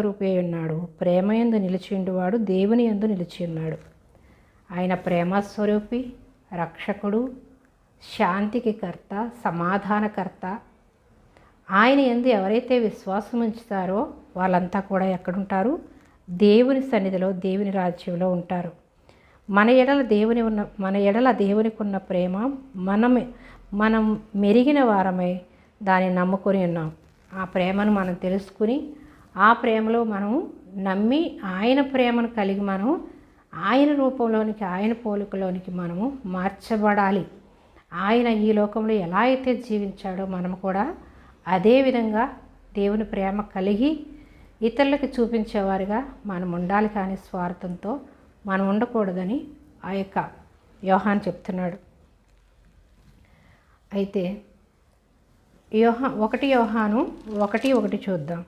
రూపే ఉన్నాడు. ప్రేమయందు నిలిచిండువాడు దేవుని యందు నిలిచి ఉన్నాడు. ఆయన ప్రేమస్వరూపి, రక్షకుడు, శాంతికి కర్త, సమాధానకర్త. ఆయన యందు ఎవరైతే విశ్వాసం ఉంచుతారో వాళ్ళంతా కూడా ఎక్కడుంటారు? దేవుని సన్నిధిలో, దేవుని రాజ్యంలో ఉంటారు. మన ఎడల దేవునికి ఉన్న ప్రేమ మనం మెరిగిన వారమై దాన్ని నమ్ముకొని ఉన్నాం. ఆ ప్రేమను మనం తెలుసుకుని ఆ ప్రేమలో మనం నమ్మి ఆయన ప్రేమను కలిగి మనం ఆయన రూపంలోనికి, ఆయన పోలికలోనికి మనము మార్చబడాలి. ఆయన ఈ లోకంలో ఎలా అయితే జీవించాడో మనం కూడా అదే విధంగా దేవుని ప్రేమ కలిగి ఇతరులకు చూపించేవారుగా మనం ఉండాలి. కానీ స్వార్థంతో మనం ఉండకూడదని ఆ యొక్క యోహాను చెప్తున్నాడు. అయితే 1 యోహాను 1:1 చూద్దాం.